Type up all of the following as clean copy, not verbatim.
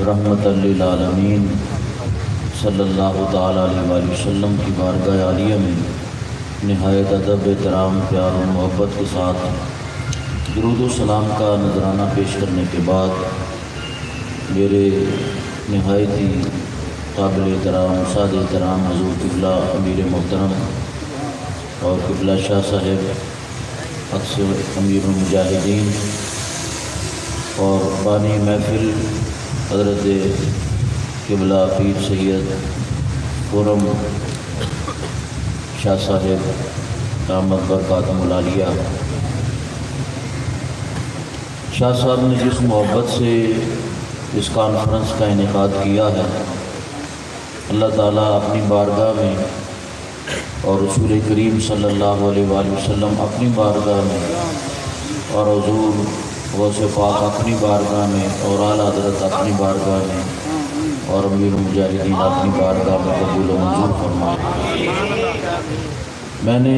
رحمۃ للعالمین صلی اللہ تعالیٰ علیہ وآلہ وسلم کی بارگاہ عالیہ میں نہایت ادب احترام پیار و محبت کے ساتھ درود و سلام کا نذرانہ پیش کرنے کے بعد میرے نہایت ہی قابل احترام سعد احترام حضور قبلہ امیر محترم اور قبلہ شاہ صاحب اکثر امیر المجاہدین اور بانی محفل حضرت قبلہ پیر سید خرم شاہ صاحب دامت برکاتہم العالیہ، شاہ صاحب نے جس محبت سے اس کانفرنس کا انعقاد کیا ہے، اللہ تعالیٰ اپنی بارگاہ میں اور رسول کریم صلی اللہ علیہ وآلہ وسلم اپنی بارگاہ میں اور حضور غوث پاک اپنی بارگاہ میں اور اعلیٰ حضرت اپنی بارگاہ میں اور امیر المجاہدین اپنی بارگاہ میں قبول و منظور فرمائے۔ میں نے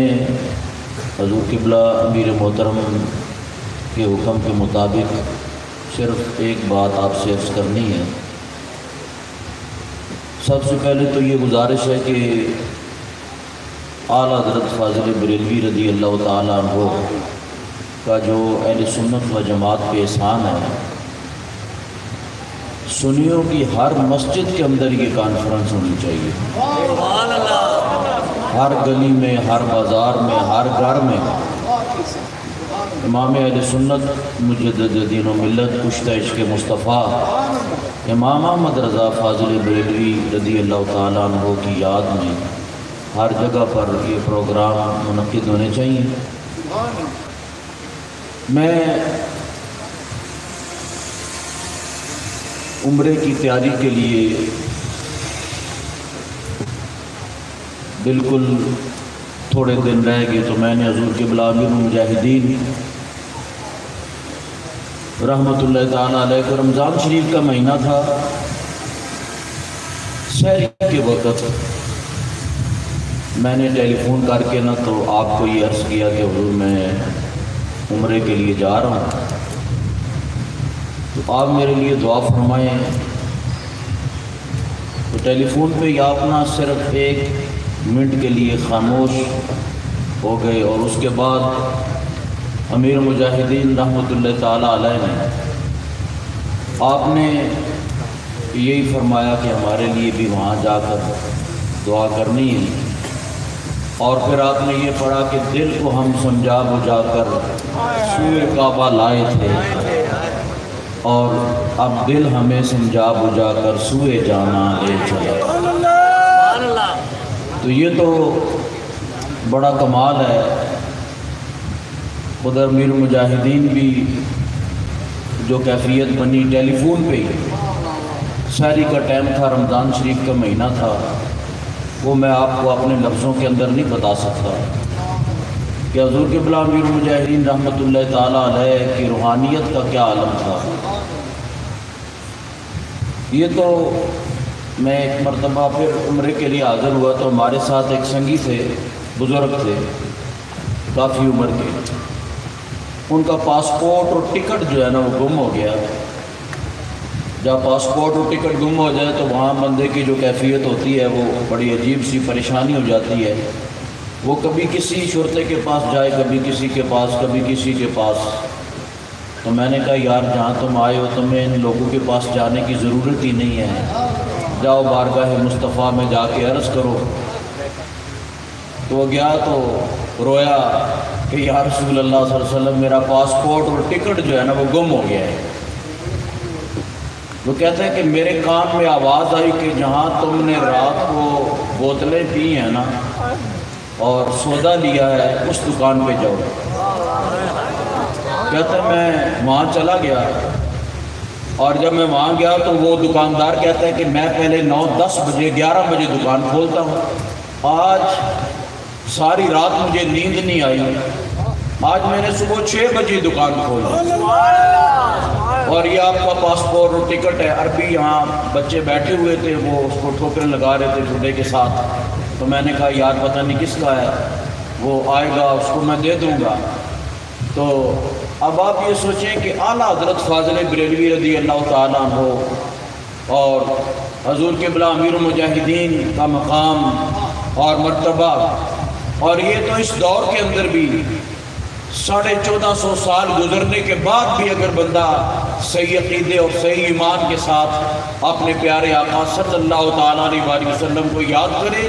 حضور قبلہ امیر محترم کے حکم کے مطابق صرف ایک بات آپ سے عرض کرنی ہے۔ سب سے پہلے تو یہ گزارش ہے کہ اعلیٰ حضرت فاضل بریلوی رضی اللہ تعالیٰ عنہ کا جو اہل سنت و جماعت پہ احسان ہے، سنیوں کی ہر مسجد کے اندر یہ کانفرنس ہونی چاہیے، ہر گلی میں، ہر بازار میں، ہر گھر میں۔ امام اہل سنت مجدد دین و ملت کشتہ عشق مصطفیٰ امام احمد رضا فاضل بریلوی رضی اللہ تعالیٰ عنہ کی یاد میں ہر جگہ پر یہ پروگرام منعقد ہونے چاہیے۔ میں عمرے کی تیاری کے لیے بالکل تھوڑے دن رہ گئے تو میں نے حضور قبلہ امیر المجاہدین رحمۃ اللہ تعالیٰ علیہ کو رمضان شریف کا مہینہ تھا، سحری کے وقت میں نے ٹیلی فون کر کے تو آپ کو یہ عرض کیا کہ حضور میں عمرے کے لیے جا رہا ہوں، تو آپ میرے لیے دعا فرمائیں۔ تو ٹیلی فون پہ یہ آپ نا صرف 1 منٹ کے لیے خاموش ہو گئے، اور اس کے بعد امیر مجاہدین رحمۃ اللہ تعالیٰ علیہ نے آپ نے یہی فرمایا کہ ہمارے لیے بھی وہاں جا کر دعا کرنی ہے، اور پھر آپ نے یہ پڑھا کہ دل کو ہم سمجھا بجھا کر سوئے کعبہ لائے تھے، اور اب دل ہمیں سمجھا بجھا کر سوئے جانا لے چلے۔ تو یہ تو بڑا کمال ہے۔ خود امیر مجاہدین بھی جو کیفیت بنی ٹیلی فون پہ ہی، سحری کا ٹائم تھا، رمضان شریف کا مہینہ تھا، وہ میں آپ کو اپنے لفظوں کے اندر نہیں بتا سکتا کہ حضور قبلہ امیر المجاہدین رحمۃ اللہ تعالیٰ علیہ کی روحانیت کا کیا عالم تھا۔ یہ تو میں ایک مرتبہ پھر عمرے کے لیے حاضر ہوا تو ہمارے ساتھ ایک سنگی تھے، بزرگ تھے کافی عمر کے، ان کا پاسپورٹ اور ٹکٹ جو ہے نا وہ گم ہو گیا۔ جب پاسپورٹ اور ٹکٹ گم ہو جائے تو وہاں بندے کی جو کیفیت ہوتی ہے وہ بڑی عجیب سی پریشانی ہو جاتی ہے۔ وہ کبھی کسی شرطے کے پاس جائے، کبھی کسی کے پاس، کبھی کسی کے پاس۔ تو میں نے کہا یار جہاں تم آئے ہو تمہیں ان لوگوں کے پاس جانے کی ضرورت ہی نہیں ہے، جاؤ بارگاہ مصطفیٰ میں جا کے عرض کرو۔ تو وہ گیا تو رویا کہ یا رسول اللہ صلی اللہ علیہ وسلم میرا پاسپورٹ اور ٹکٹ جو ہے نا وہ گم ہو گیا ہے۔ وہ کہتے ہیں کہ میرے کان میں آواز آئی کہ جہاں تم نے رات کو بوتلیں پی ہیں نا اور سودا لیا ہے اس دکان پہ جاؤ۔ کہتے ہیں میں وہاں چلا گیا، اور جب میں وہاں گیا تو وہ دکاندار کہتا ہے کہ میں پہلے 9، 10 بجے، 11 بجے دکان کھولتا ہوں، آج ساری رات مجھے نیند نہیں آئی، آج میں نے صبح 6 بجے دکان کھولی، اور یہ آپ کا پاسپورٹ اور ٹکٹ ہے۔ عربی یہاں بچے بیٹھے ہوئے تھے، وہ اس کو ٹھوکریں لگا رہے تھے ٹھڈے کے ساتھ، تو میں نے کہا یار پتہ نہیں کس کا ہے، وہ آئے گا اس کو میں دے دوں گا۔ تو اب آپ یہ سوچیں کہ اعلیٰ حضرت فاضل بریلوی رضی اللہ تعالیٰ عنہ اور حضور قبلہ امیر المجاہدین کا مقام اور مرتبہ، اور یہ تو اس دور کے اندر بھی 1450 سال گزرنے کے بعد بھی اگر بندہ صحیح عقیدے اور صحیح ایمان کے ساتھ اپنے پیارے آقا صلی اللہ تعالیٰ علیہ وسلم کو یاد کرے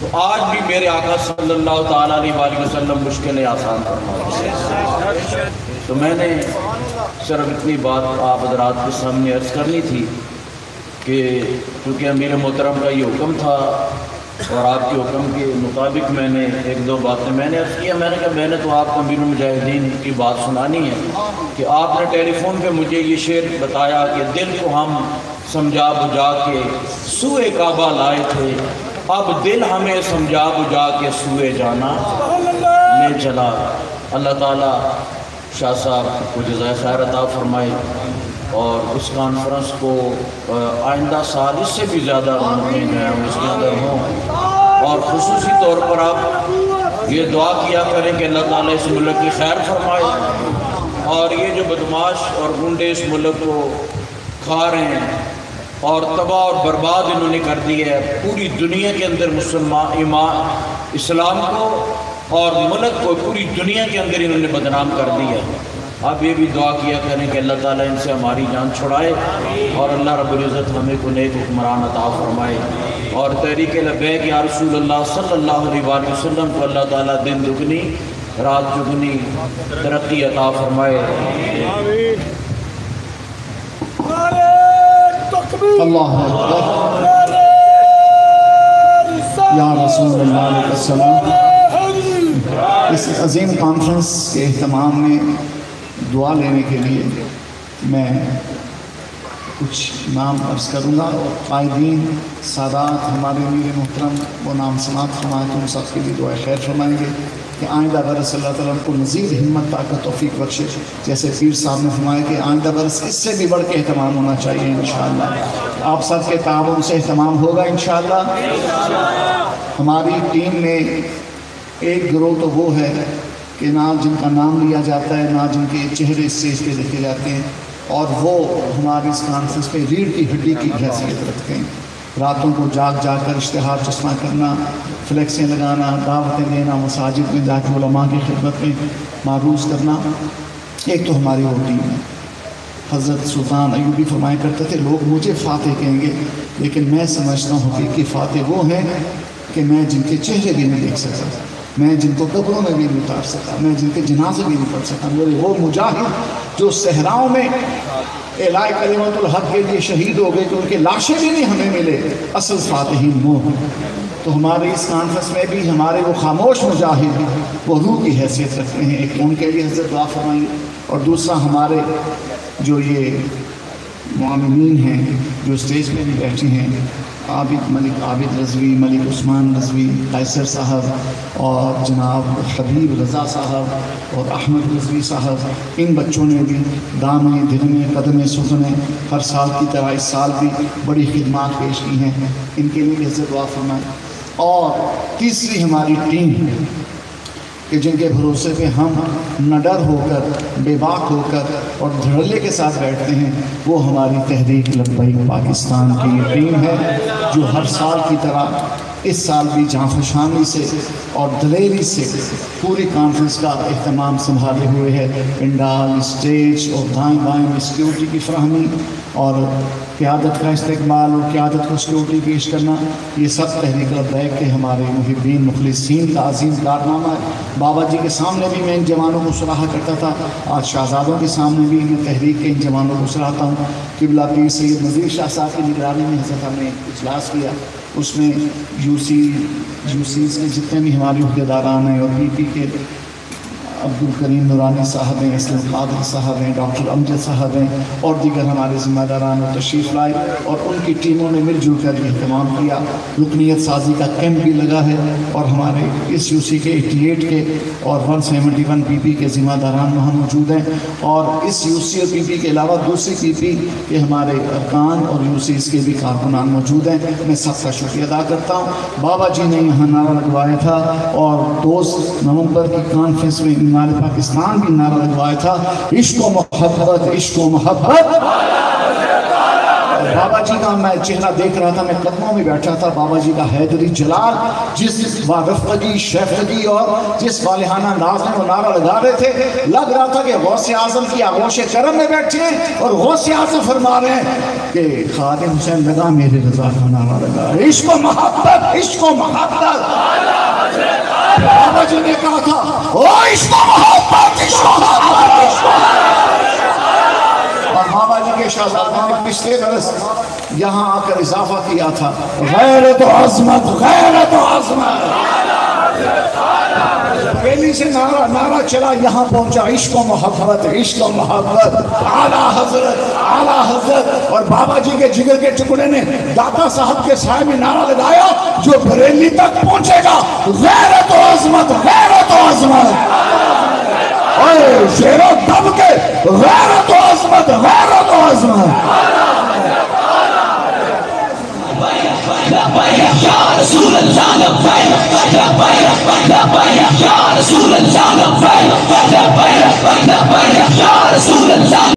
تو آج بھی میرے آقا صلی اللہ تعالیٰ علیہ وسلم مشکلیں آسان فرماتے ہیں۔ تو میں نے صرف اتنی بات آپ حضرات کے سامنے عرض کرنی تھی کہ کیونکہ امیر محترم کا یہ حکم تھا اور آپ کے حکم کے مطابق میں نے ایک دو باتیں میں نے عرض کیا۔ میں نے کہا میں نے تو آپ کو امیر المجاہدین کی بات سنانی ہے کہ آپ نے ٹیلی فون پہ مجھے یہ شعر بتایا کہ دل کو ہم سمجھا بجھا کے سوئے کعبہ لائے تھے، اب دل ہمیں سمجھا بجھا کے سوئے جانا لے چلا۔ اللہ تعالیٰ شاہ صاحب کو جزائے خیر عطا فرمائے اور اس کانفرنس کو آئندہ سال اس سے بھی زیادہ رونقیں جو ہیں اس کے اندر ہوں، اور خصوصی طور پر آپ یہ دعا کیا کریں کہ اللہ تعالیٰ اس ملک کی خیر فرمائے، اور یہ جو بدماش اور گنڈے اس ملک کو کھا رہے ہیں اور تباہ اور برباد انہوں نے کر دی ہے پوری دنیا کے اندر مسلمان اسلام کو اور ملک کو پوری دنیا کے اندر انہوں نے بدنام کر دی ہے۔ آپ یہ بھی دعا کیا کریں کہ اللہ تعالیٰ ان سے ہماری جان چھڑائے اور اللہ رب العزت ہمیں کو نیک حکمران عطا فرمائے، اور تحریک لبیک یا رسول اللہ صلی اللہ علیہ وسلم کو اللہ تعالیٰ دن دگنی رات چگنی ترقی عطا فرمائے۔ اللہ اکبر، یا رسول اللہ علیہ السلام۔ اس عظیم کانفرنس کے اہتمام میں دعا لینے کے لیے میں کچھ نام عرض کروں گا، اور قائدین سادات ہمارے امیر محترم وہ نام سماعت فرمائے تو ہم سب کے لیے دعا خیر فرمائیں گے کہ آئندہ برس اللہ تعالیٰ کو مزید ہمت طاقت توفیق بخشے، جیسے پیر صاحب نے فرمایا کہ آئندہ برس اس سے بھی بڑھ کے اہتمام ہونا چاہیے انشاءاللہ۔ آپ سب کے تعاون سے اہتمام ہوگا انشاءاللہ۔ ہماری ٹیم میں ایک گروہ تو وہ ہے کہ نہ جن کا نام لیا جاتا ہے نہ جن کے چہرے اسٹیج پہ دیکھے جاتے ہیں، اور وہ ہماری اس کانفرنس پہ ریڑھ کی ہڈی کی حیثیت رکھتے ہیں۔ راتوں کو جاگ جاگ کر اشتہار چسپاں کرنا، فلیکسیں لگانا، دعوتیں دینا، مساجد میں جا کے علماء کی خدمت میں معروض کرنا، ایک تو ہماری وہ ٹیم ہے۔ حضرت سلطان ایوبی فرمایا کرتے تھے لوگ مجھے فاتح کہیں گے، لیکن میں سمجھتا ہوں کہ فاتح وہ ہیں کہ میں جن کے چہرے بھی نہیں دیکھ سکتا، میں جن کو قبروں میں بھی نہیں اتار سکتا، میں جن کے جنازے بھی نہیں پڑھ سکتا، میرے وہ مجاہد جو صحراؤں میں اعلاء کلمت الحق کے لیے شہید ہو گئے کہ ان کے لاشیں بھی نہیں ہمیں ملے، اصل فاتحین وہ ہیں۔ تو ہمارے اس کانفرنس میں بھی ہمارے وہ خاموش مجاہد وہ روح کی حیثیت رکھتے ہیں، ایک ان کے لیے حضرت دعا فرمائیں، اور دوسرا ہمارے جو یہ معاملین ہیں جو اسٹیج پہ بھی بیٹھے ہیں، ملک عابد رضوی، ملک عثمان رضوی، قیصر صاحب اور جناب حبیب رضا صاحب اور احمد رضوی صاحب، ان بچوں نے بھی دامیں دھرمیں قدمیں سخنیں ہر سال کی طرح اس سال بھی بڑی خدمات پیش کی ہیں، ان کے لیے بھی حضرت دعا فرمائیں۔ اور تیسری ہماری ٹیم کہ جن کے بھروسے پہ ہم نڈر ہو کر بے باک ہو کر اور دھڑلے کے ساتھ بیٹھتے ہیں، وہ ہماری تحریک لبیک پاکستان کی یہ ٹیم ہے جو ہر سال کی طرح اس سال بھی جانفشانی سے اور دلیری سے پوری کانفرنس کا اہتمام سنبھالے ہوئے ہے۔ پنڈال، اسٹیج اور دائیں بائیں میں سیکیورٹی کی فراہمی اور قیادت کا استقبال اور قیادت کو سیکیورٹی پیش کرنا، یہ سب تحریک لبیک کے ہمارے محبین مخلصین کا عظیم کارنامہ ہے۔ بابا جی کے سامنے بھی میں ان جوانوں کو سراہا کرتا تھا، آج شہزادوں کے سامنے بھی میں تحریک کے ان جوانوں کو سراہتا ہوں۔ قبلہ پیر سید نذیر شاہ صاحب کی نگرانی میں حضرت ہم نے اجلاس کیا، اس میں یوسیز کے جتنے بھی ہمارے عہدیداران ہیں اور پی پی کے عبدالکریم نورانی صاحب ہیں، اسلم قادر صاحب ہیں، ڈاکٹر امجد صاحب ہیں اور دیگر ہمارے ذمہ داران اور تشریف لائے، اور ان کی ٹیموں نے مل جل کر یہ اہتمام کیا۔ رکنیت سازی کا کیمپ بھی لگا ہے، اور ہمارے اس یو سی کے 88 کے اور 171 پی پی کے ذمہ داران وہاں موجود ہیں، اور اس یو سی اور پی پی کے علاوہ دوسری پی پی کے ہمارے ارکان اور یو سیز کے بھی کارکنان موجود ہیں۔ میں سب کا شکریہ ادا کرتا ہوں۔ بابا جی نے یہاں نعرہ لگوایا تھا، اور 2 نومبر کی کانفرنس میں ہمارے پاکستان بھی نعرہ لگوایا تھا، عشق و محبت، عشق و محبت، بابا جی کا میں چہرہ دیکھ رہا تھا، میں قدموں میں بیٹھا تھا، بابا جی کا حیدری جلال جس رفقتی شیفتگی اور جس والہانہ انداز میں وہ نعرہ لگا رہے تھے، لگ رہا تھا کہ غوث اعظم کی آغوش کرم میں بیٹھے ہیں اور غوث اعظم فرما رہے ہیں کہ خادم حسین لگا میرے رضا کا نعرہ لگا، عشق و محبت، عشق و محبت۔ بابا جی نے کہا تھا او عشق و محبت، عشق و محبت۔ اور بابا جی کے شاہزادوں نے پچھلے برس یہاں آ کر اضافہ کیا تھا، غیرت و عظمت، غیرت و عظمت۔ پہلی سے نعرہ چلا، یہاں پہنچا عشق و محبت، عشق و محبت، اعلیٰ حضرت، اعلیٰ حضرت۔ اور بابا جی کے جگر کے ٹکڑے نے داتا صاحب کے سائے میں نعرہ لگایا جو بریلی تک پہنچے گا، غیرت و عظمت، غیرت و عظمت۔ اے شیر و دب کے غیرت و عظمت، غیرت و عظمت۔ یا رسول اللہ لبیک، لبیک لبیک یا رسول اللہ لبیک۔